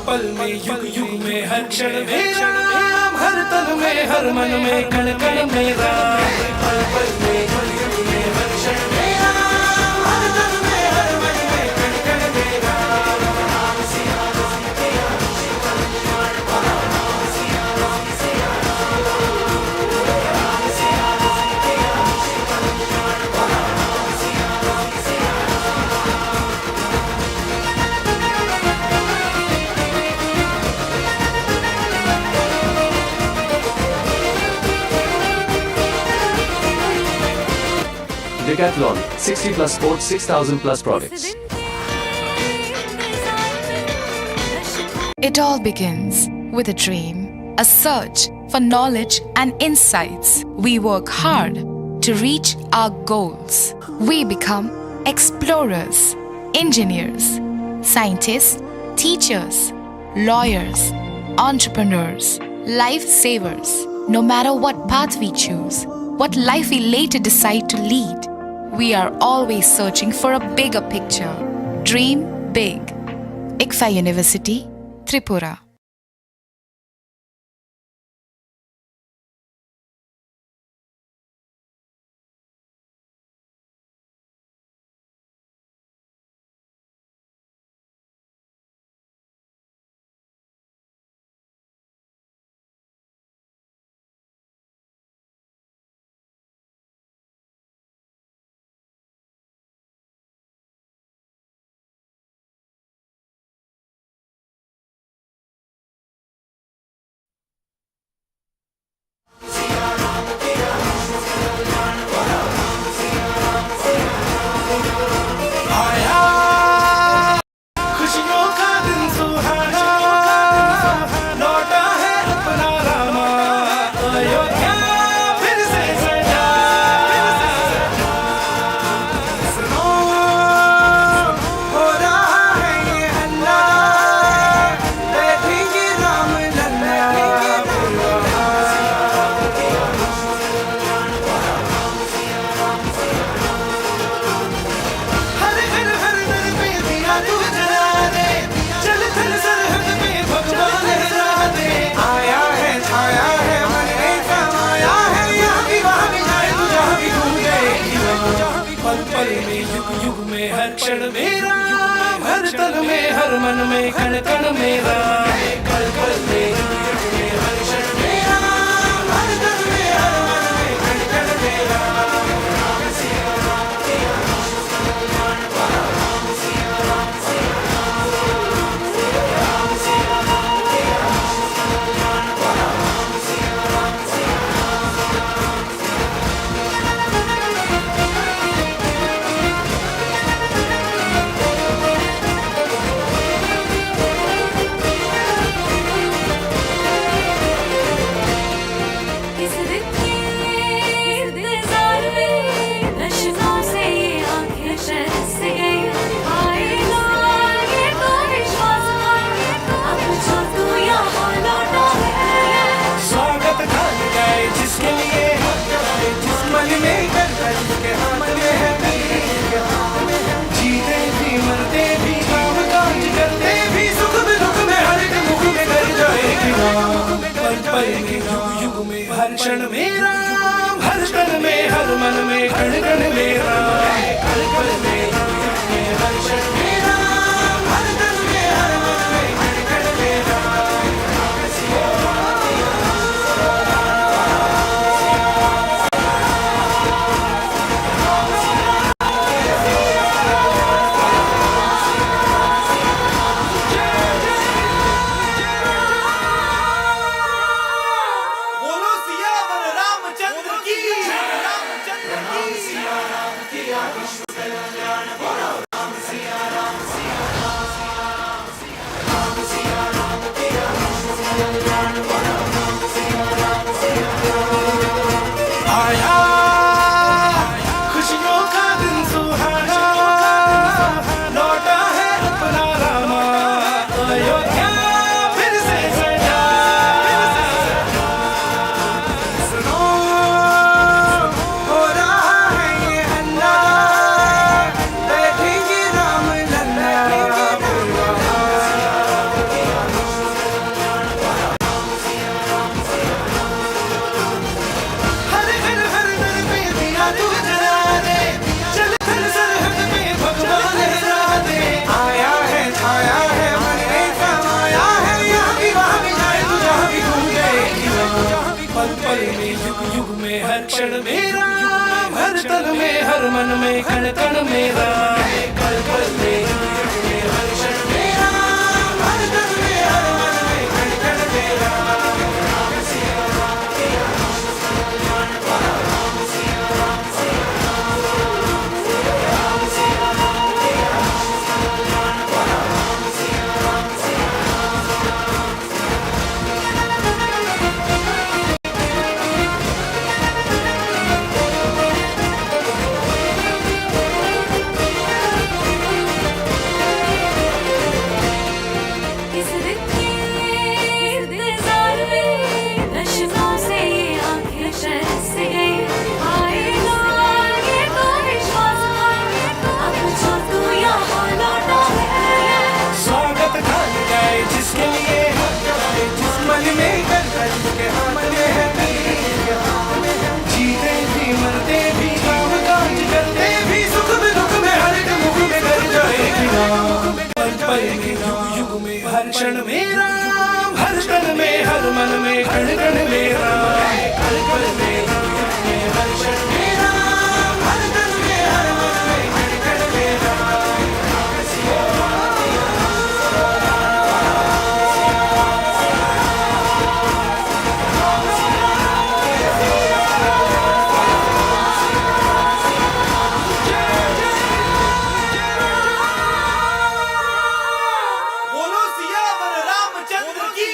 पल में युग युग में हर क्षण में राम, हर तन में हर मन में कण कण में राम। पल पल में युग युग में हर क्षण में राम, हर तन में हर मन में कण कण में Ram. Ram Siya Ram Siya Ram Siya Ram Siya Ram Siya Ram Siya Decathlon, 60 plus sports, 6,000 plus products. It all begins with a dream, a search for knowledge and insights. We work hard to reach our goals. We become explorers, engineers, scientists, teachers, lawyers, entrepreneurs, life savers. No matter what path we choose, what life we later decide to lead, we are always searching for a bigger picture. Dream big. ICFA University, Tripura. हर क्षण में राम, हर तन में हर मन में कण कण में राम। पल पल में युग युग में हर क्षण में राम, हर तन में हर मन में कण कण में राम। राम सिया राम सिया राम सिया राम सिया राम सिया राम सिया राम सिया राम सिया। हर क्षण में राम, हर तन में हर मन में कण कण में राम। पल पल में युग युग में हर क्षण में राम, हर तन में हर मन में कण कण में राम। राम सिया राम सिया बोलो सियावर रामचंद्र की। राम सिया राम किया क्षण मेरा, हर तन में हर मन में कण कण मेरा, पल पल में युग युग में हर क्षण मेरा, हर तन में हर मन में कण कण मेरा। राम सिया राम सिया राम सलमान वाला, राम सिया राम सिया राम सिया राम सिया राम सलमान वाला, राम सिया राम सिया इस दिन के इंतजार में दशकों से ये आंखें तरस गई, आएगा ये तो विश्वास था, अब जो तू यहाँ लौटा है। स्वागत ढाल जाए जिसके लिए, जिस मन में कर के हाथ में है तीर, जीते भी मरते भी काम काज करते भी, सुख में दुख में हर एक मुख में कर जाएगी राम। पल पल में युग युग में हर क्षण मेरा, हर तन में हर मन में कण कण मेरा, पल पल में युग युग में हर क्षण मेरा, हर तन में हर मन में कण कण मेरा। राम सिया राम सिया बोलो सियावर रामचंद्र की,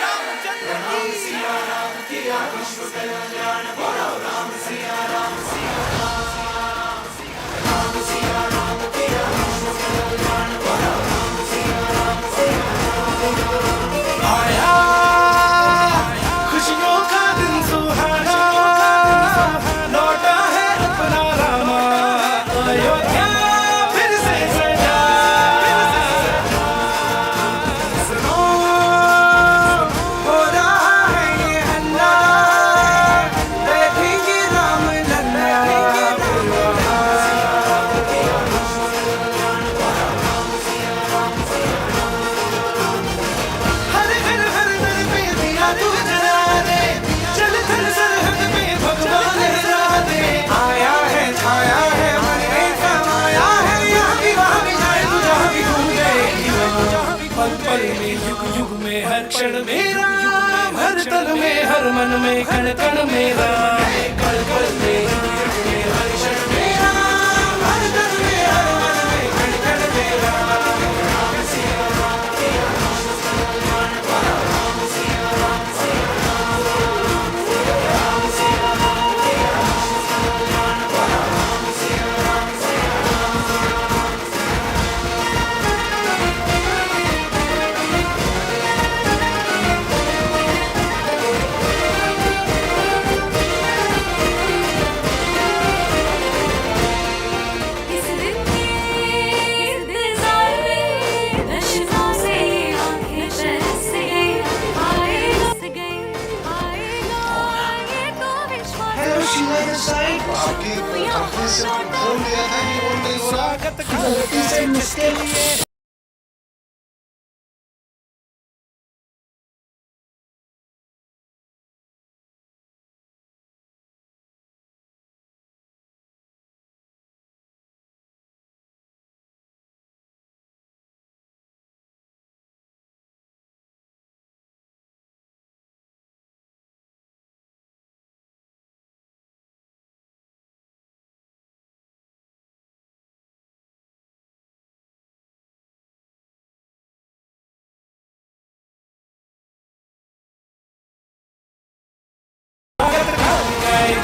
रामचंद्र राम सिया राम किया विश्व कल्याण, बोलो राम सिया राम सिया राम सिया राम किया विश्व कल्याण, बोलो राम सिया राम सिया राम। आया खुशियों का दिन सुहाना, लौटा है अपना रामा, अयोध्या फिर से सजा। हो रहा है ये हल्ला, बैठेंगे राम लल्ला। हर घर हर घर पे दिया तू जला दे, चल चल सरहद पे भगवान लहरा दे। आया है छाया है मन में समाया है, यहाँ भी वहाँ भी जाए तू जहाँ भी घूम जाएगी राम। पल पल में युग युग में हर क्षण मेरा, हर तन में हर मन में कण कण मेरा, पल पल में युग युग में हर क्षण मेरा, हर तन में हर मन में कण कण मेरा। राम सिया राम सिया राम सलमान वाला, राम सिया राम सिया राम सिया राम सिया राम सलमान वाला, राम सिया राम सिया इस दिन के इंतजार में दशकों से ये आंखें तरस गई, आएगा ये तो विश्वास Hello, Sheila this side. आपकी तू यहाँ कंपनी से फोन लिया था कि वो नहीं हो रहा। स्वागत गलती से जिसके लिए।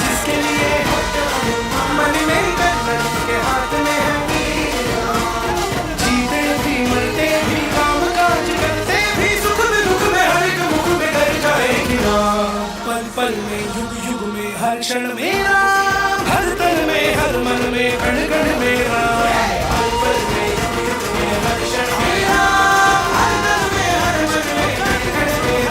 जिसके लिए मन में कर के हाथ में है तीर, जीते भी मरते भी काम काज करते भी, सुख में दुख में हर एक मुख में कर जाएगी राम। पल पल में युग युग में हर क्षण मेरा, हर तन में हर मन में कण कण मेरा, पल पल में युग युग में हर क्षण मेरा, हर तन में हर मन में कण कण मेरा।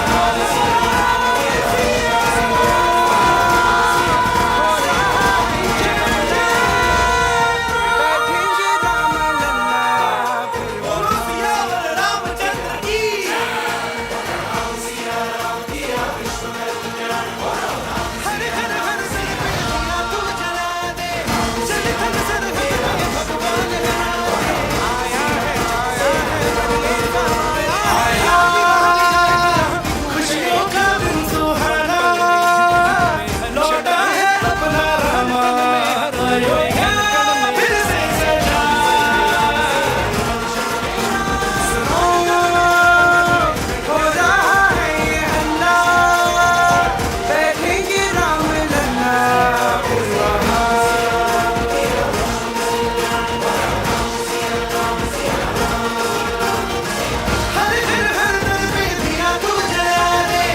राम सिया राम सिया बैठेंगे राम लल्ला, बोलो सियावर हर हर हर सर पे दिया तू जला दे, चल थल सरहद पे भगवान हरा दे। आया है बनने का आया, खुशियों का दिन सुहाना, लौटा है अपना रामा, अयोध्या फिर से सजा। सुनो, हो रहा है ये हल्ला, बैठेंगे राम लल्ला फिर वहाँ। हर हर हर दर पे दिया तू जला दे,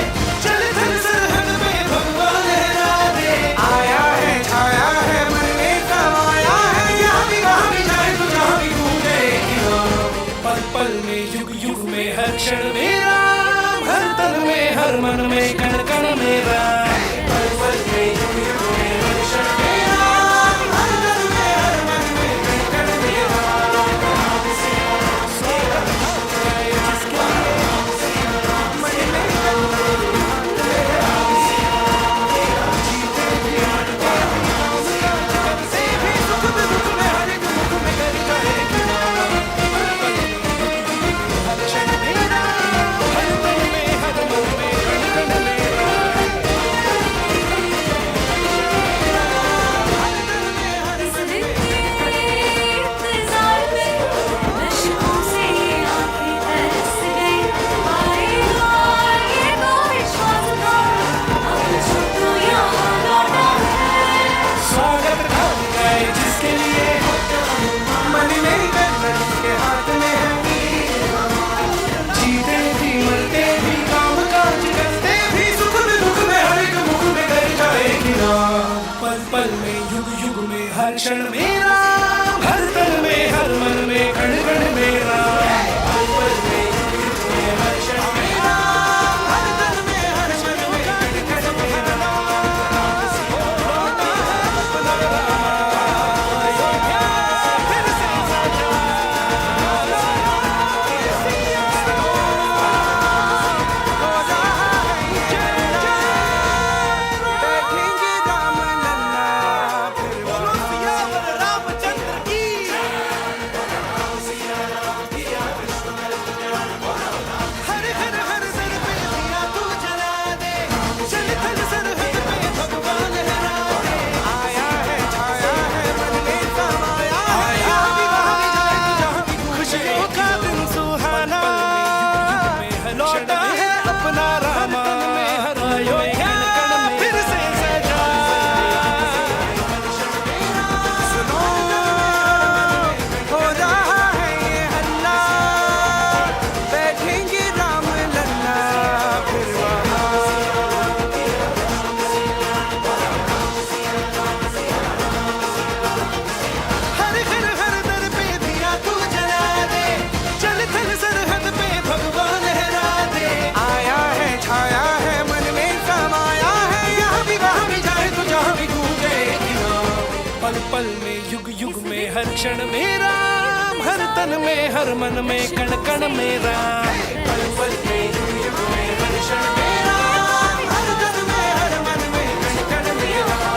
चल थल सरहद पे भगवान लहरा दे। आया है छाया है मरने का आया है, यहाँ भी वहाँ भी जाए तो जहाँ भी गूंजेगी राम। पल पल में युग युग में हर क्षण में राम, हर तन में हर मन में कण कण में राम। पल पल में युग युग में हर क्षण में राम, हर तन में हर मन में कण कण में राम। जिसके इस दिन के इंतजार में दशकों से ये आंखें तरस गई। आएगा ये तो विश्वास था, अब छुट्टू यहाँ लौटा है। स्वागत हम गाए जिसके लिए, मन नहीं करना जिसके हाथ में है। जीते भी मरते भी काम काज करते भी, सुख में दुख में हर एक मुख में कर जाएगी राम। पल पल में युग युग में हर क्षण में राम, हर तन में हर मन में कण कण में राम। पल पल में युग युग में हर क्षण में राम, हर तन में हर मन में कण कण में राम। लौटा है अपना राम, अयोध्या फिर से सजा। सिया हो रहा है ये बैठेंगे राम लल्ला फिर बोलो सियावर रामचंद्र की। हर हर हर सर पे दिया तू जला दे, चल थल सरहद पे भगवान हरा दे। आया है छाया है बनने का आया है, यहाँ भी वहाँ भी जाए तो जहाँ भी खुशियों का दिन सुहाना, लौटा है अपना रामा, अयोध्या फिर से सजा। सुनो, हो रहा है ये हल्ला, बैठेंगे राम लल्ला फिर वहाँ। हर हर हर दर पे दिया तू जला दे, चल थल सरहद पे भगवान लहरा दे। आया है छाया है मन में समाया है, यहाँ भी वहाँ भी जाए तो जहाँ भी गूंजेगी राम। पल पल में युग युग में हर क्षण में राम, हर तन में हर मन में कण कण में राम। पल पल में युग युग में हर क्षण में राम, हर तन में हर मन में कण कण में राम।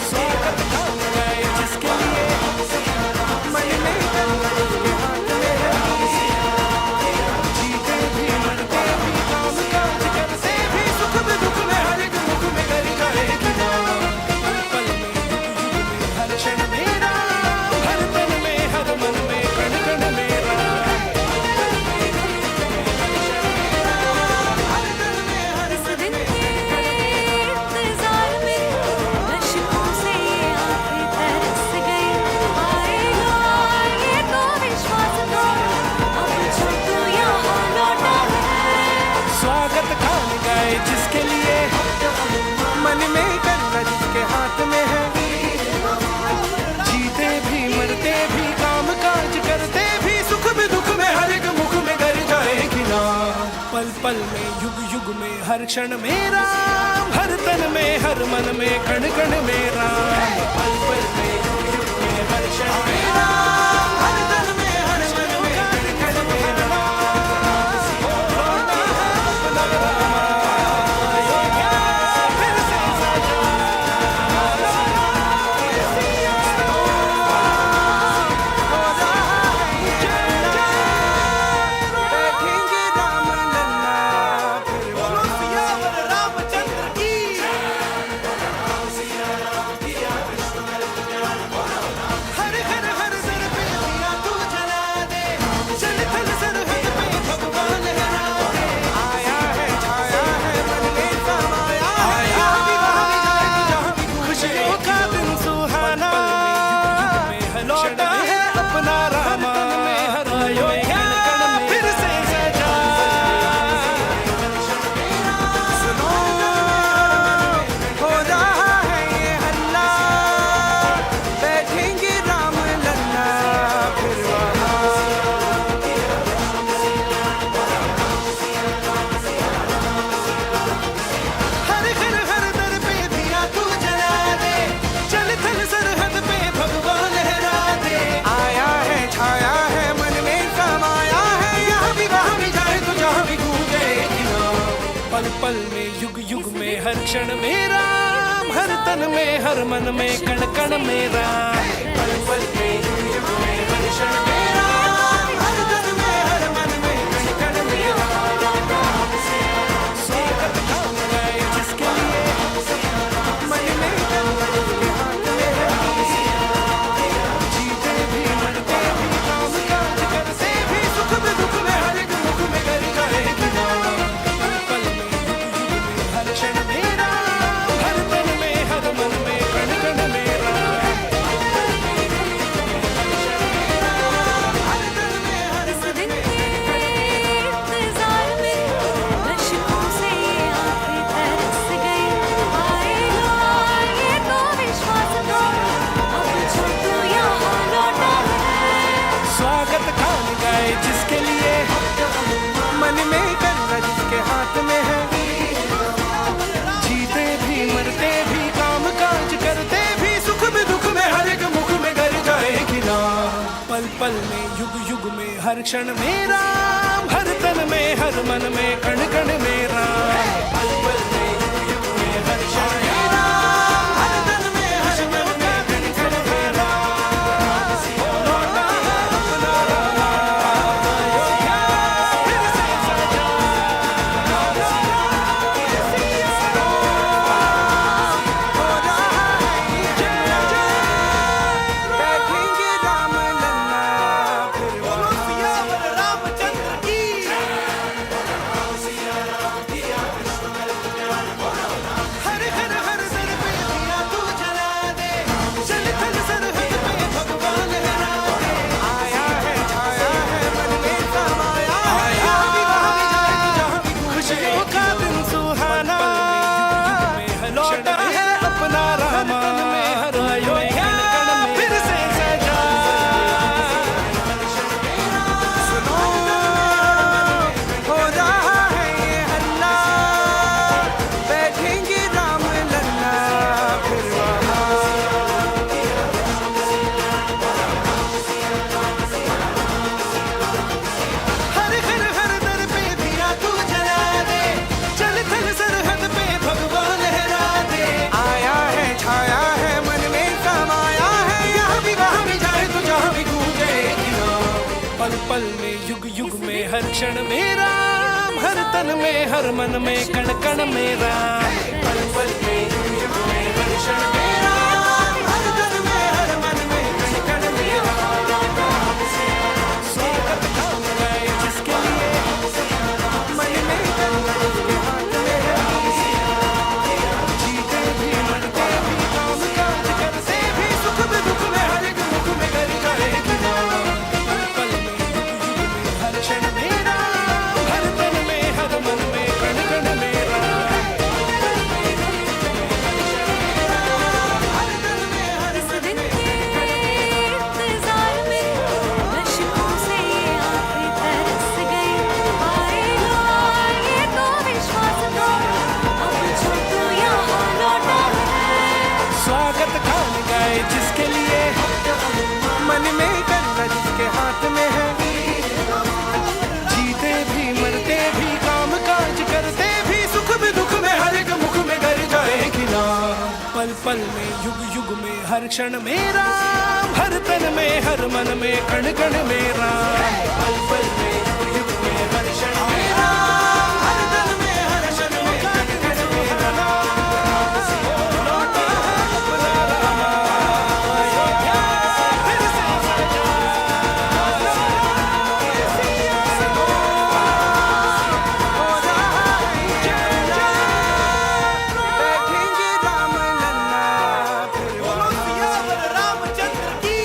स्वागत हम गाए जिसके लिए, मन में करना जिसके हाथ में है। जीते भी मरते भी काम काज करते भी, सुख में दुख में हर एक मुख में कर जाएगी राम। पल पल में युग युग में हर क्षण में राम, हर तन में हर मन में कण कण में राम। हर तन में हर इस दिन के इंतजार में दशकों से ये आंखें तरस गई। आएगा ये तो विश्वास था, अब छुट्टू यहाँ लौटा है। स्वागत गान गाए जिसके लिए, मन में करना जिसके हाथ में है। जीते भी मरते भी काम काज करते भी, सुख में दुख में हर एक मुख में कर जाएगी राम। पल पल में युग युग में हर क्षण में राम, हर तन में हर मन में कण कण में राम। पल पल में युग युग में हर क्षण में राम, हर तन में हर मन में कण कण में राम। लौटा है अपना राम, अयोध्या फिर हर क्षण मेरा, हर तन में हर मन में कण कण मेरा, पल पल में युग युग में हर क्षण मेरा, हर तन में हर मन में कण कण मेरा, स्वागत हम गए जिसके लिए, मन में तन के हाथ में है, जीते भी मरते भी काम काज करते भी सुख में दुख में हर एक मुख में कर जाएगी ना, पल पल में युग युग में हर क्षण मेरा, हर तन में हर मन में कण कण मेरा, इस दिन के इंतजार में दशकों से ये आंखें तरस गई, आएगा ये तो विश्वास था, अब जो तू यहाँ लौटा है, स्वागत खान गाए जिसके लिए, मन में करना जिसके हाथ में है, जीते भी मरते भी काम काज करते भी सुख में दुख में हर एक मुख में कर जाएगी ना, पल पल में युग युग में हर क्षण मेरा, हर तन में हर मन में कण कण मेरा, पल पल में युग युग में हर क्षण मेरा, हर तन में हर मन में कण कण मेरा, लौटा है अपना फिर से सजा, हो रहा है जय जय, बैठेंगे राम लल्ला फिर वहाँ, सियावर रामचंद्र की, हर हर हर सर पे दिया तू जला दे, चल थल सरहद पे भगवान लहरा दे, आया है छाया है मन में समाया है, यहाँ भी वहाँ भी जाए तू जहाँ भी, खुशियों का दिन सुहाना, लौटा है अपना रामा, अयोध्या फिर से सजा, सुनो हो रहा है ये हल्ला, बैठेंगे राम लल्ला फिर वहाँ, हर हर हर दर पे दिया तू जला दे, चल थल सरहद पे भगवान लहरा दे, आया है छाया है मन में समाया है, यहाँ भी वहाँ भी जाए तो जहाँ भी गूंजेगी ना, पल पल में युग युग में हर क्षण मेरा, हर तन में हर मन में कण कण मेरा, पल पल में युग युग में हर क्षण मेरा, हर तन में हर मन में कण कण मेरा, स्वागत हम गए जिसके लिए, मन में करना जिसके हाथ में है, जीते भी मरते भी काम काज करते भी सुख में दुख में हर एक मुख में कर जाएगी ना, पल पल में युग युग में हर क्षण मेरा, हर तन में हर मन में कण कण मेरा, इस दिन के इंतजार में दशकों से ये आंखें तरस गई, आएगा ये तो विश्वास था, अब जो तू यहाँ लौटा है, स्वागत खान गाए जिसके लिए, मन में करना जिसके हाथ में है, जीते भी मरते भी काम काज करते भी सुख में दुख में हर एक मुख में कर जाएगी ना, पल पल में युग युग में हर क्षण मेरा, हर तन में हर मन में कण कण मेरा, पल पल में युग युग में हर क्षण मेरा, हर तन में हर क्षण में कण कण मेरा, लौटा है अपना रामा, अयोध्या फिर से सजा, हो रहा है जय जय, बैठेंगे राम लल्ला फिर वहाँ, सियावर रामचंद्र की,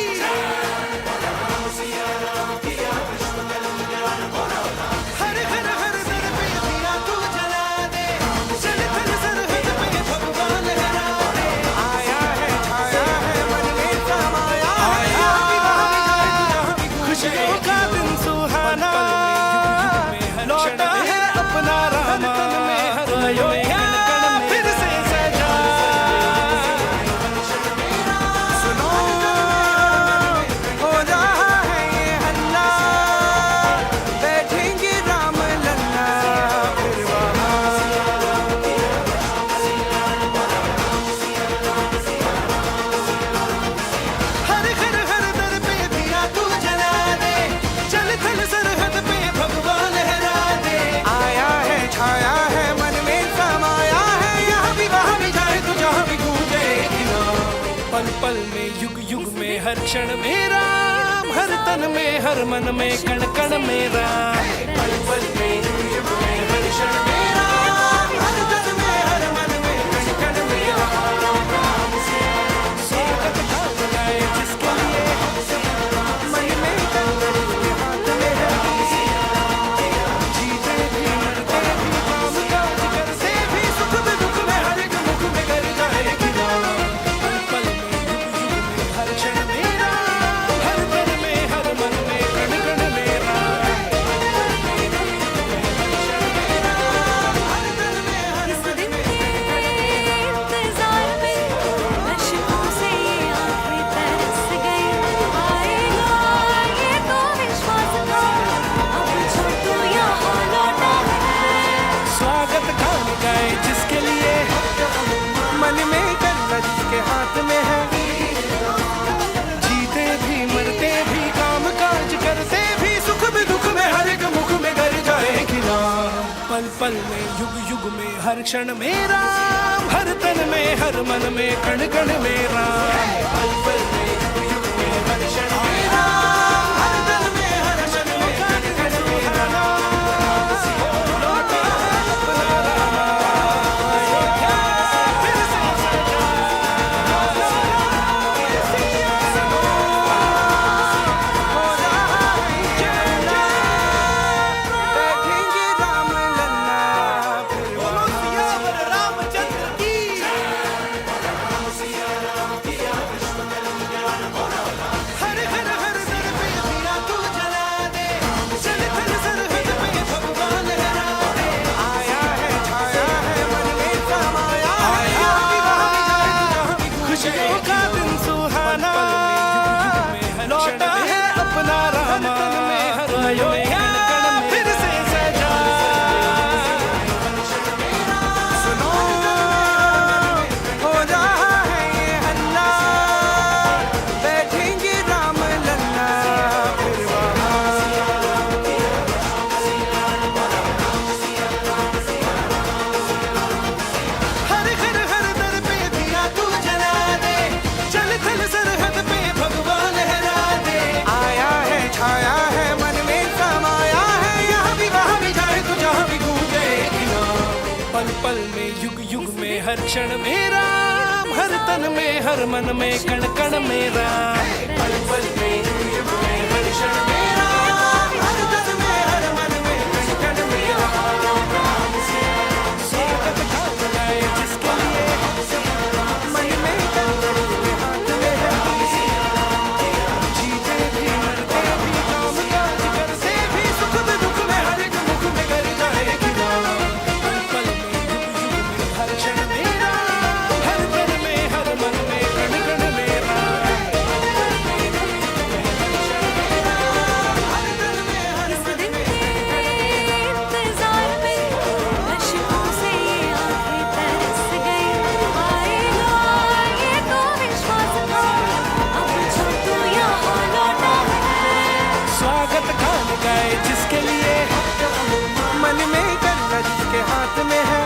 पल पल में युग युग में हर क्षण में राम, हर तन में हर मन में कण कण में राम। पल पल में युग युग में हर क्षण में राम, हर तन में हर मन में कण कण में राम। स्वागत गान गाए जिसके लिए मन में कंगन के हाथ में है। जीते भी मरते भी काम काज करते भी सुख में दुख में हर एक मुख में कर जाएगी राम। पल पल में युग युग में हर क्षण में राम, हर तन में हर मन में कण कण में राम। इस दिन के इंतजार में अश्कों से ये आंखें तरस गई। आएगा ये तो विश्वास था, अब जो तू यहाँ लौटा है। स्वागत गान गाए जिसके लिए मन में करना जिसके हाथ में है। जीते भी मरते भी काम काज करते भी सुख में दुख में हर एक मुख में कर जाएगी राम। पल पल में युग युग में हर क्षण में राम, हर तन में हर मन में कण कण में राम। पल पल में युग युग में हर क्षण में राम, हर तन में हर क्षण में कण कण में राम। लौटा अपना राम, अयोध्या फिर से सजा। हो जाए जयला, बैठेंगे राम लल्ला फिर। बोलो सियावर रामचंद्र की। हर हर हर दर पे दिया तू जला दे, चल थल सरहद पे भगवान लहरा दे। आया है छाया है मन में समाया है, खुशियों का दिन सुहाना। लौटा है अपना राम, अयोध्या फिर से सजा। सुनो हो रहा है ये हल्ला, बैठेंगे राम लल्ला फिर वहाँ। हर हर हर दर पे दिया तू जला दे, चल थल सरहद पे भगवान लहरा दे। आया है छाया है मन में समाया है, यहाँ भी वहाँ भी जाए तो जहाँ भी गूंजे नाम। पल पल में युग युग में हर क्षण में राम, हर तन में हर मन में कण कण में राम। पल पल में युग युग में हर क्षण में राम, हर तन में हर मन में कण कण में राम। स्वागत गान गाए जिसके लिए मन में कंगन के हाथ में है। जीते भी मरते भी काम काज करते भी सुख में दुख में हर एक मुख में कर जाएगी राम। पल पल में युग युग में हर क्षण में राम, हर तन में हर मन में कण कण में राम। इस दिन के इंतजार में अश्कों से ये आंखें तरस गई। आएगा ये तो विश्वास था, अब जो तू यहाँ लौटा है। स्वागत गान गाए जिसके लिए मन में करना जिसके हाथ में है।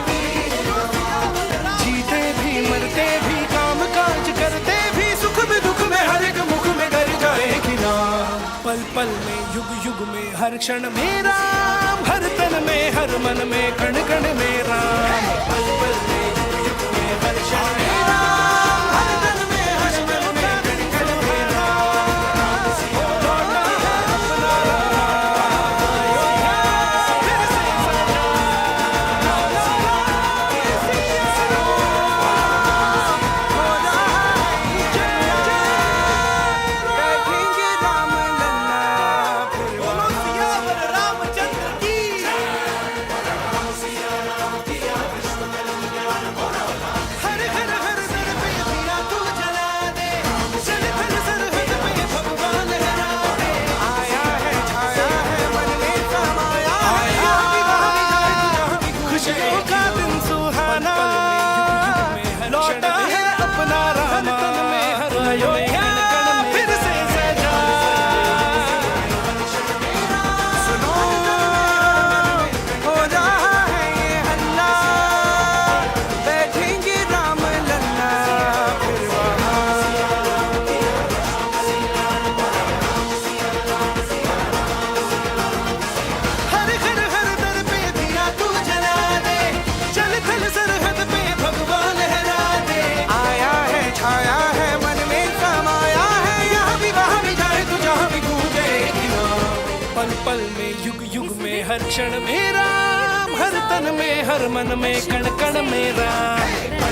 जीते भी मरते भी काम काज करते भी सुख में दुख में हर एक मुख में कर जाएगी राम। पल पल में युग युग में हर क्षण में राम, हर तन में हर मन में कण कण में राम। पल पल में युग युग में हर क्षण में राम, हर तन में हर मन में कण कण में राम। लौटा है अपना राम, अयोध्या फिर से सजा। हो रहा है जयला, बैठेंगे राम लल्ला फिर। बोलो सियावर रामचंद्र की। हर हर हर दर पे दिया तू जला दे, चल थल सरहद पे भगवान लहरा दे। आया है छाया है मन में समाया है, यहाँ भी वहाँ भी जाए तो जहाँ भी खुशियों का दिन सुहाना। लौटा है अपना राम, अयोध्या फिर से सजा। सुनो हो रहा है ये हल्ला, बैठेंगे राम लल्ला फिर वहाँ। हर क्षण में राम, हर तन में हर मन में कण कण में राम।